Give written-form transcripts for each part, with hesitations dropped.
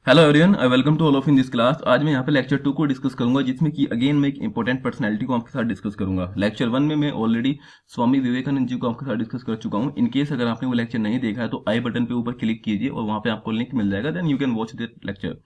Hello everyone, I welcome to all of in this class. आज मैं यहाँ पे लेक्चर 2 को डिस्कस करूंगा, जिसमें कि अगेन मैं एक इंपॉर्टेंट पर्सनैलिटी को आपके साथ डिस्कस करूंगा। लेक्चर 1 में मैं ऑलरेडी स्वामी विवेकानंद जी को आपके साथ डिस्कस कर चुका हूँ। इन केस अगर आपने वो लेक्चर नहीं देखा है तो आई बटन पे ऊपर क्लिक कीजिए और वहाँ पे आपको लिंक मिल जाएगा, then you can watch that lecture.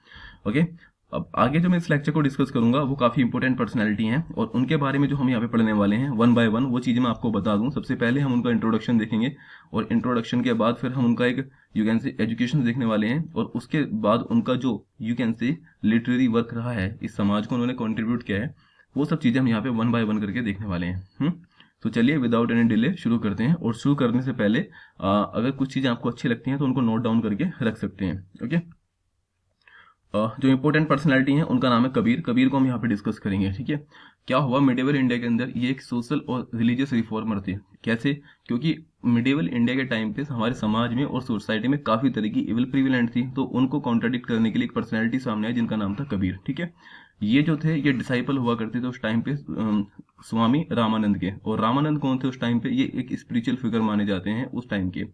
Okay. अब आगे जो मैं इस लेक्चर को डिस्कस करूंगा वो काफी इंपॉर्टेंट पर्सनैलिटी हैं और उनके बारे में जो हम यहाँ पे पढ़ने वाले हैं वन बाय वन वो चीजें मैं आपको बता दूं। सबसे पहले हम उनका इंट्रोडक्शन देखेंगे और इंट्रोडक्शन के बाद फिर हम उनका एक यू कैन से एजुकेशन देखने वाले हैं और उसके बाद उनका जो you can say literary work रहा है, इस समाज को उन्होंने कंट्रीब्यूट किया है, वो सब चीजें हम यहाँ पे वन बाय वन करके देखने वाले हैं। तो चलिए विदाउट एनी डिले शुरू करते हैं। और शुरू करने से पहले अगर कुछ चीजें आपको अच्छी लगती हैं तो उनको नोट डाउन करके रख सकते हैं। ओके। जो इंपॉर्टेंट पर्सनैलिटी है उनका नाम है कबीर। कबीर को हम यहाँ पे डिस्कस करेंगे। ठीक है। क्या हुआ मिडिवल इंडिया के अंदर, ये एक सोशल और रिलीजियस रिफॉर्मर थे। कैसे? क्योंकि मिडिवल इंडिया के टाइम पे हमारे समाज में और सोसाइटी में काफी तरह की इविल प्रिविलेंट थी, तो उनको कॉन्ट्राडिक्ट करने के लिए एक पर्सनैलिटी सामने आई जिनका नाम था कबीर। ठीक है। ये जो थे ये डिसाइपल हुआ करते थे उस टाइम पे स्वामी रामानंद के। और रामानंद कौन थे उस टाइम पे? ये एक स्पिरिचुअल फिगर माने जाते हैं उस टाइम के।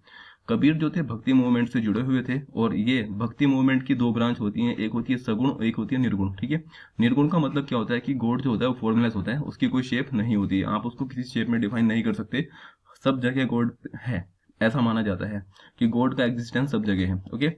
कबीर जो थे भक्ति मूवमेंट से जुड़े हुए थे और ये भक्ति मूवमेंट की दो ब्रांच होती हैं, एक होती है सगुण और एक होती है निर्गुण। ठीक है। निर्गुण का मतलब क्या होता है कि गॉड जो होता है वो फॉर्मलेस होता है, उसकी कोई शेप नहीं होती है, आप उसको किसी शेप में डिफाइन नहीं कर सकते, सब जगह गॉड है, ऐसा माना जाता है कि गॉड का एग्जिस्टेंस सब जगह है। ओके।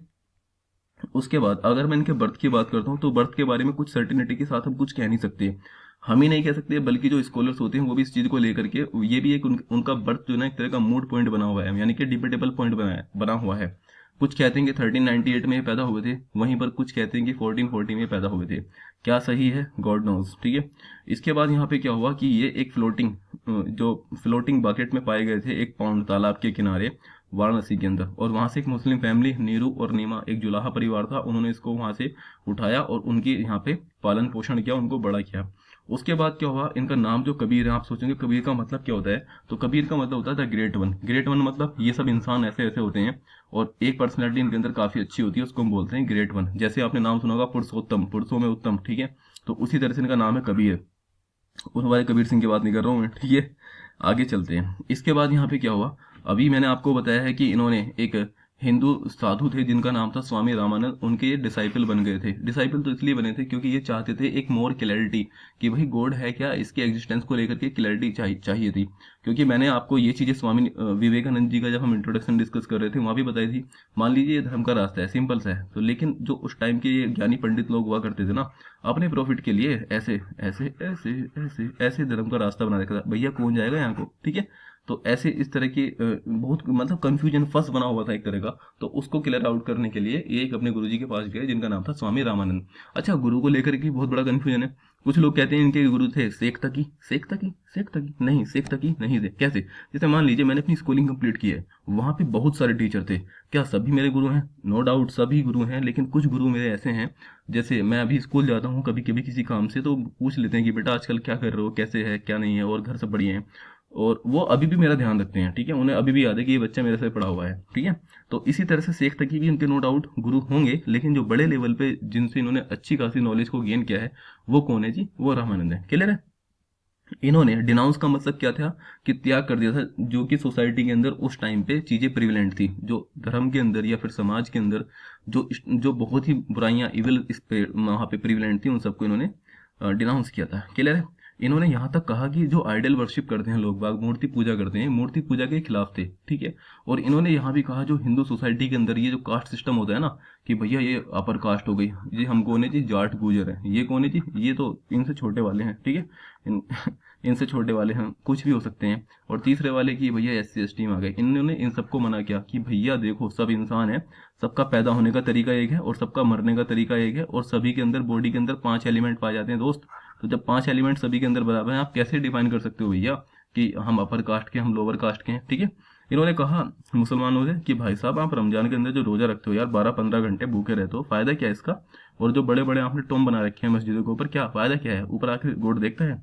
उसके बाद अगर मैं इनके बर्थ की बात करता हूँ तो बर्थ के बारे में कुछ सर्टिनिटी के साथ हम कुछ कह नहीं सकते, हम ही नहीं कह सकते बल्कि जो स्कॉलर्स होते हैं वो भी इस चीज को लेकर के, ये भी एक उनका बर्थ जो है ना एक तरह का मूड पॉइंट बना हुआ है, यानी कि डिबेटेबल पॉइंट बना हुआ है। कुछ कहते हैं कि 1398 में पैदा हुए थे, वहीं पर कुछ कहते हैं कि 1440 में पैदा हुए थे। क्या सही है? God knows. ठीक है। इसके बाद यहाँ पे क्या हुआ कि ये एक फ्लोटिंग बकेट में पाए गए थे एक पाउंड तालाब के किनारे वाराणसी के अंदर, और वहां से एक मुस्लिम फैमिली नीरू और नीमा एक जुलाहा परिवार था, उन्होंने इसको वहां से उठाया और उनकी यहाँ पे पालन पोषण किया, उनको बड़ा किया। उसके बाद क्या हुआ, इनका नाम जो कबीर है, आप सोचेंगे कबीर का मतलब क्या होता है, तो कबीर का मतलब होता है ग्रेट वन। ग्रेट वन मतलब ये सब इंसान ऐसे ऐसे होते हैं और एक पर्सनैलिटी इनके अंदर काफी अच्छी होती है, उसको हम बोलते हैं ग्रेट वन। जैसे आपने नाम सुना होगा पुरुषोत्तम, पुरुषों में उत्तम। ठीक है। तो उसी तरह से इनका नाम है कबीर। उन वाले कबीर सिंह की बात नहीं कर रहा हूँ मैं। ठीक है। आगे चलते हैं। इसके बाद यहाँ पे क्या हुआ, अभी मैंने आपको बताया है कि इन्होंने एक हिंदू साधु थे जिनका नाम था स्वामी रामानंद, उनके ये डिसाइपल बन गए थे। डिसाइपल तो इसलिए बने थे क्योंकि ये चाहते थे एक मोर क्लैरिटी कि भाई गॉड है क्या, इसके एग्जिस्टेंस को लेकर के क्लैरिटी चाहिए थी। क्योंकि मैंने आपको ये चीजें स्वामी विवेकानंद जी का जब हम इंट्रोडक्शन डिस्कस कर रहे थे वहां भी बताई थी। मान लीजिए ये धर्म का रास्ता है, सिंपल सा है, तो लेकिन जो उस टाइम के ये ज्ञानी पंडित लोग हुआ करते थे ना, अपने प्रॉफिट के लिए ऐसे ऐसे ऐसे ऐसे ऐसे धर्म का रास्ता बना रखा था, भैया कौन जाएगा यहाँ को। ठीक है। तो ऐसे इस तरह की बहुत मतलब कंफ्यूजन फंस बना हुआ था एक तरह का, तो उसको क्लियर आउट करने के लिए ये एक अपने गुरुजी के पास गए जिनका नाम था स्वामी रामानंद। अच्छा, गुरु को लेकर के बहुत बड़ा कंफ्यूजन है। कुछ लोग कहते हैं इनके गुरु थे शेख तकी, शेख तकी, शेख तकी नहीं, शेख तकी नहीं थे। कैसे? जैसे मान लीजिए मैंने अपनी स्कूलिंग कंप्लीट की है, वहां पे बहुत सारे टीचर थे, क्या सभी मेरे गुरु हैं? नो डाउट सभी गुरु हैं, लेकिन कुछ गुरु मेरे ऐसे हैं, जैसे मैं अभी स्कूल जाता हूँ कभी कभी किसी काम से, तो पूछ लेते हैं कि बेटा आजकल क्या कर रहे हो, कैसे है, क्या नहीं है, और घर सब बढ़िया है, और वो अभी भी मेरा ध्यान रखते हैं। ठीक है। उन्हें अभी भी याद है कि ये बच्चा मेरे से पढ़ा हुआ है। ठीक है। तो इसी तरह से शेख तकी भी उनके नो डाउट गुरु होंगे, लेकिन जो बड़े लेवल पे जिनसे इन्होंने अच्छी खासी नॉलेज को गेन किया है वो कौन है जी? वो रामानंद है। क्लियर है? इन्होंने डिनाउंस का मतलब क्या था कि त्याग कर दिया था जो कि सोसाइटी के अंदर उस टाइम पे चीजें प्रिविलेंट थी, जो धर्म के अंदर या फिर समाज के अंदर जो जो बहुत ही बुराइयां इविल इस पे वहां पे प्रिविलेंट थी, उन सबको इन्होंने डिनाउंस किया था। क्लियर है? इन्होंने यहाँ तक कहा कि जो आइडल वर्शिप करते हैं लोग बाग, मूर्ति पूजा करते हैं, मूर्ति पूजा के खिलाफ थे। ठीक है। और इन्होंने यहाँ भी कहा जो हिंदू सोसाइटी के अंदर ये जो कास्ट सिस्टम होता है ना, कि भैया ये अपर कास्ट हो गई, ये हम कौन है जी? जाट गुजर है। ये कौन है जी? ये तो इनसे छोटे वाले हैं। ठीक है। इन, इनसे छोटे वाले हैं, कुछ भी हो सकते हैं। और तीसरे वाले की भैया SC ST में आ गए। इन्होंने इन सबको मना किया कि भैया देखो सब इंसान है, सबका पैदा होने का तरीका एक है और सबका मरने का तरीका एक है, और सभी के अंदर बॉडी के अंदर 5 एलिमेंट पाए जाते हैं दोस्त। तो जब 5 एलिमेंट सभी के अंदर बराबर हैं, आप कैसे डिफाइन कर सकते हो भैया कि हम अपर कास्ट के, हम लोअर कास्ट के हैं? ठीक है। इन्होंने कहा मुसलमानों से कि भाई साहब आप रमजान के अंदर जो रोजा रखते हो यार, 12-15 घंटे भूखे रहते हो, फायदा क्या है इसका? और जो बड़े बड़े आपने टोम बना रखे हैं मस्जिदों के ऊपर, क्या फायदा क्या है? ऊपर आके गॉड देखता है?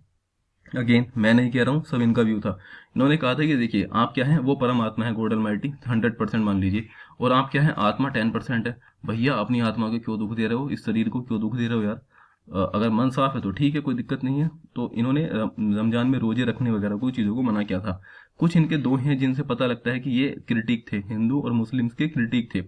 अगेन मैं नहीं कह रहा हूँ, सब इनका व्यू था। इन्होंने कहा था कि देखिए आप क्या है, वो परमात्मा है गॉड ऑलमाइटी 100% मान लीजिए, और आप क्या है, आत्मा 10% है। भैया अपनी आत्मा को क्यों दुख दे रहे हो, इस शरीर को क्यों दुख दे रहे हो यार? अगर मन साफ है तो ठीक है, कोई दिक्कत नहीं है। तो इन्होंने रमजान में रोजे रखने वगैरह कोई चीज़ों को मना किया था। कुछ इनके दो हैं जिनसे पता लगता है कि ये क्रिटिक थे, हिंदू और मुस्लिम्स के क्रिटिक थे।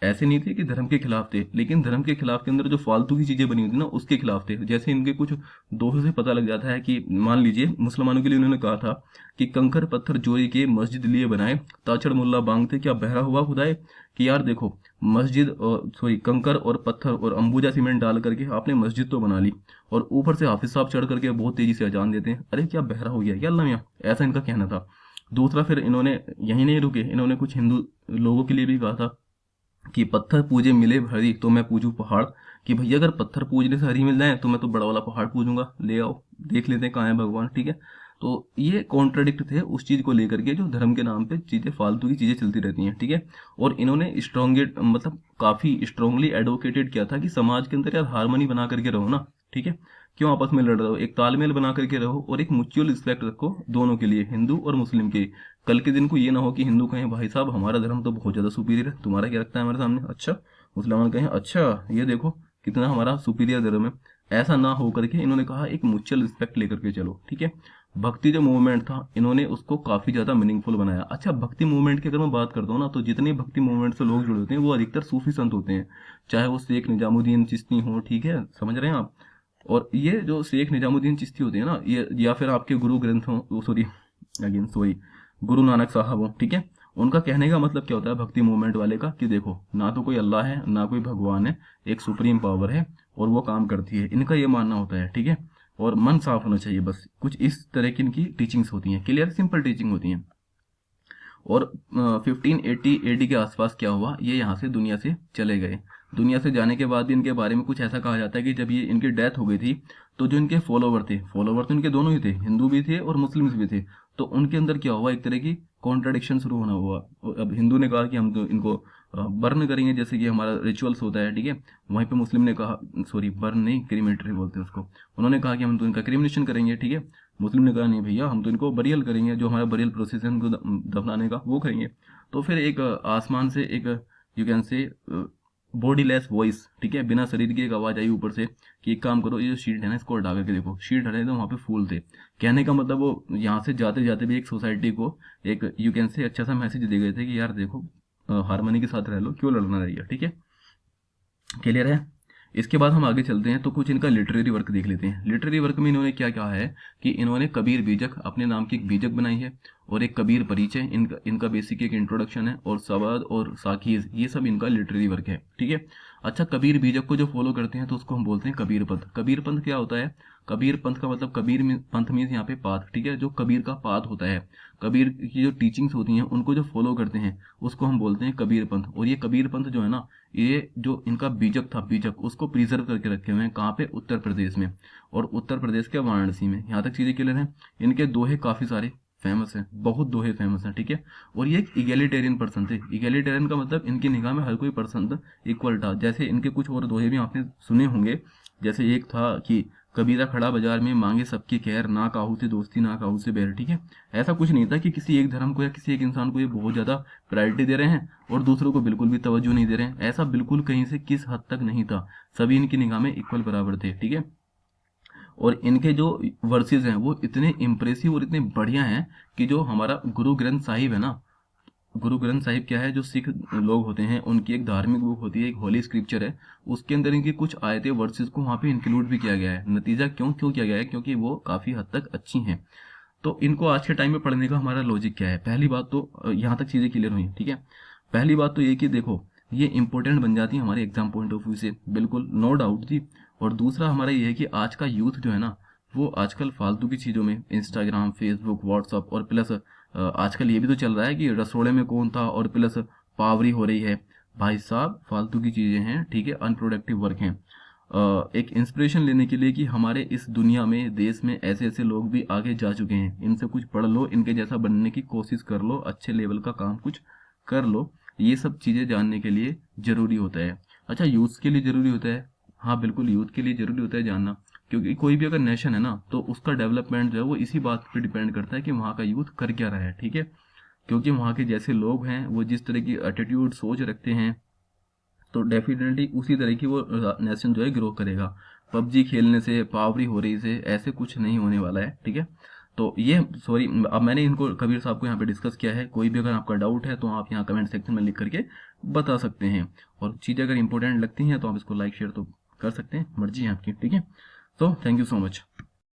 ऐसे नहीं थे कि धर्म के खिलाफ थे, लेकिन धर्म के खिलाफ के अंदर जो फालतू की चीजें बनी हुई थी ना उसके खिलाफ थे। जैसे इनके कुछ दोषों से पता लग जाता है कि मान लीजिए मुसलमानों के लिए उन्होंने कहा था कि कंकर पत्थर जोड़ी के मस्जिद लिए बनाए, ताछड़ मुल्ला बांगते क्या बहरा हुआ खुदाए। कि यार देखो, मस्जिद और सॉरी कंकर और पत्थर और अंबुजा सीमेंट डाल करके आपने मस्जिद तो बना ली, और ऊपर से हाफिज साहब चढ़ करके बहुत तेजी से अजान देते हैं, अरे क्या बहरा हो गया क्या अल्लाह मियां, ऐसा इनका कहना था। दूसरा फिर इन्होंने यही नहीं रुके, इन्होंने कुछ हिंदू लोगों के लिए भी कहा था कि पत्थर पूजे मिले हरी तो मैं पूजूं पहाड़। कि भैया अगर पत्थर पूजने से हरी मिल जाए तो मैं तो बड़ा वाला पहाड़ पूजूंगा, ले आओ देख लेते हैं कहाँ है भगवान, ठीक है। तो ये कॉन्ट्रडिक्ट थे उस चीज को लेकर के जो धर्म के नाम पे चीजें फालतू की चीजें चलती रहती हैं, ठीक है। और इन्होंने स्ट्रॉन्गेट मतलब काफी स्ट्रांगली एडवोकेटेड किया था कि समाज के अंदर यार हारमोनी बना करके रहो ना, ठीक है। क्यों आपस में लड़ रहे हो, एक तालमेल बना करके रहो और एक म्यूचुअल रिस्पेक्ट रखो दोनों के लिए, हिंदू और मुस्लिम के। कल के दिन को ये ना हो कि हिंदू कहें भाई साहब हमारा धर्म तो बहुत ज्यादा सुपीरियर है, तुम्हारा क्या रखता है हमारे सामने, अच्छा। मुसलमान कहें अच्छा ये देखो कितना हमारा सुपीरियर धर्म है। ऐसा ना हो करके इन्होंने कहा एक म्यूचुअल रिस्पेक्ट लेकर के चलो, ठीक है। भक्ति जो मूवमेंट था इन्होंने उसको काफी ज्यादा मीनिंगफुल बनाया। अच्छा, भक्ति मूवमेंट की अगर मैं बात करता हूँ ना, तो जितने भक्ति मूवमेंट से लोग जुड़े होते हैं वो अधिकतर सूफी संत होते हैं, चाहे वो शेख निजामुद्दीन चिश्ती हो, ठीक है, समझ रहे हैं आप। और ये जो शेख निजामुद्दीन चिश्ती होते हैं ना, ये या फिर आपके गुरु ग्रंथ हो, sorry again sorry, Guru Nanak साहब हो, ठीक है। उनका कहने का मतलब क्या होता है भक्ति मूवमेंट वाले का, कि देखो ना तो कोई अल्लाह है ना कोई भगवान है, एक सुप्रीम पावर है और वो काम करती है, इनका ये मानना होता है, ठीक है। और मन साफ होना चाहिए, बस कुछ इस तरह की इनकी टीचिंग्स होती हैं, क्लियर सिंपल टीचिंग होती हैं। और 1580 एडी के आसपास क्या हुआ, ये यहाँ से दुनिया से चले गए। दुनिया से जाने के बाद भी इनके बारे में कुछ ऐसा कहा जाता है कि जब ये इनकी डेथ हो गई थी, तो जो इनके फॉलोवर तो इनके दोनों ही थे, हिंदू भी थे और मुस्लिम्स भी थे। तो उनके अंदर क्या हुआ, एक तरह की कॉन्ट्रडिक्शन शुरू होना हुआ। और अब हिंदू ने कहा कि हम तो इनको बर्न करेंगे जैसे कि हमारा रिचुअल्स होता है, ठीक है। वहीं पे मुस्लिम ने कहा, सॉरी बर्न नहीं क्रीमेटरी बोलते हैं उसको, उन्होंने कहा कि हम तो इनका क्रीमिनेशन करेंगे, ठीक है। मुस्लिम ने कहा नहीं भैया हम तो इनको बरियल करेंगे, जो हमारा बरियल प्रोसेस है उनको दफनाने का वो करेंगे। तो फिर एक आसमान से एक you can say body less voice, ठीक है, बिना शरीर की एक आवाज आई ऊपर से कि एक काम करो, ये जो शीट है ना इसको हटा करके देखो। शीट हटाए तो वहाँ पे फूल थे। कहने का मतलब वो यहाँ से जाते जाते भी एक सोसाइटी को एक यू कैन से अच्छा सा मैसेज दे गए थे कि यार देखो हारमोनी के साथ रह लो, क्यों लड़ना रहिए, ठीक है। क्लियर है। इसके बाद हम आगे चलते हैं तो कुछ इनका लिटरेरी वर्क देख लेते हैं। लिटरेरी वर्क में इन्होंने क्या कहा है कि इन्होंने कबीर बीजक अपने नाम की एक बीजक बनाई है, और एक कबीर परिचय इनका बेसिक एक इंट्रोडक्शन है, और सवाद और साखीज ये सब इनका लिटरेरी वर्क है, ठीक है। अच्छा, कबीर बीजक को जो फॉलो करते हैं तो उसको हम बोलते हैं कबीर पंथ। कबीर पंथ क्या होता है, कबीर पंथ का मतलब कबीर पंथ मीन्स यहाँ पे पाथ, ठीक है, जो कबीर का पाथ होता है, कबीर की जो टीचिंग्स होती हैं उनको जो फॉलो करते हैं उसको हम बोलते हैं कबीर पंथ। और ये कबीर पंथ जो है ना, ये जो इनका बीजक था, बीजक उसको प्रिजर्व करके रखे हुए हैं कहाँ पे, उत्तर प्रदेश में, और उत्तर प्रदेश के वाराणसी में। यहाँ तक चीजें क्लियर हैं। इनके दोहे काफी सारे फेमस हैं, बहुत दोहे फेमस हैं, ठीक है। और ये एक इगैलिटेरियन पर्सन थे। इगैलिटेरियन का मतलब इनकी निगाह में हर कोई पर्सन इक्वल था। जैसे इनके कुछ और दोहे भी आपने सुने होंगे, जैसे एक था कि कबीरा खड़ा बाजार में मांगे सबकी खैर, ना काहू से दोस्ती ना काहू से बैर, ठीक है। ऐसा कुछ नहीं था कि किसी एक धर्म को या किसी एक इंसान को ये बहुत ज्यादा प्रायोरिटी दे रहे हैं और दूसरों को बिल्कुल भी तवज्जो नहीं दे रहे हैं, ऐसा बिल्कुल कहीं से किस हद तक नहीं था। सभी इनकी निगाह में इक्वल बराबर थे, ठीक है। और इनके जो वर्सेस हैं वो इतने इम्प्रेसिव और इतने बढ़िया हैं कि जो हमारा गुरु ग्रंथ साहिब है ना, गुरु ग्रंथ साहिब क्या है, जो सिख लोग होते हैं उनकी एक धार्मिक बुक होती है, एक होली स्क्रिप्चर है, उसके अंदर इनकी कुछ आयतें वर्सेस को वहाँ पे इंक्लूड भी किया गया है। नतीजा क्यों क्यों किया गया है, क्योंकि वो काफी हद तक अच्छी हैं। तो इनको आज के टाइम में पढ़ने का हमारा लॉजिक क्या है, पहली बात तो यहाँ तक चीजें क्लियर हुई, ठीक है। पहली बात तो ये कि देखो ये इंपॉर्टेंट बन जाती है हमारे एग्जाम पॉइंट ऑफ व्यू से, बिल्कुल नो डाउट जी। और दूसरा हमारा ये है कि आज का यूथ जो है ना, वो आजकल फालतू की चीज़ों में इंस्टाग्राम फेसबुक व्हाट्सअप, और प्लस आजकल ये भी तो चल रहा है कि रसोड़े में कौन था, और प्लस पावरी हो रही है। भाई साहब फालतू की चीज़ें हैं, ठीक है, अनप्रोडक्टिव वर्क हैं। एक इंस्पिरेशन लेने के लिए कि हमारे इस दुनिया में देश में ऐसे ऐसे लोग भी आगे जा चुके हैं, इनसे कुछ पढ़ लो, इनके जैसा बनने की कोशिश कर लो, अच्छे लेवल का काम कुछ कर लो। ये सब चीज़ें जानने के लिए ज़रूरी होता है। अच्छा, यूथ के लिए ज़रूरी होता है, हाँ बिल्कुल यूथ के लिए ज़रूरी होता है जानना, क्योंकि कोई भी अगर नेशन है ना तो उसका डेवलपमेंट जो है वो इसी बात पे डिपेंड करता है कि वहाँ का यूथ कर क्या रहा है, ठीक है। क्योंकि वहाँ के जैसे लोग हैं वो जिस तरह की एटीट्यूड सोच रखते हैं, तो डेफिनेटली उसी तरह की वो नेशन जो है ग्रो करेगा। पबजी खेलने से, पावरी हो रही से ऐसे कुछ नहीं होने वाला है, ठीक है। तो ये सॉरी, अब मैंने इनको कबीर साहब को यहाँ पे डिस्कस किया है। कोई भी अगर आपका डाउट है तो आप यहाँ कमेंट सेक्शन में लिख करके बता सकते हैं। और चीज़ें अगर इंपॉर्टेंट लगती हैं तो आप इसको लाइक शेयर तो कर सकते हैं, मर्जी है आपकी, ठीक है। तो थैंक यू सो मच।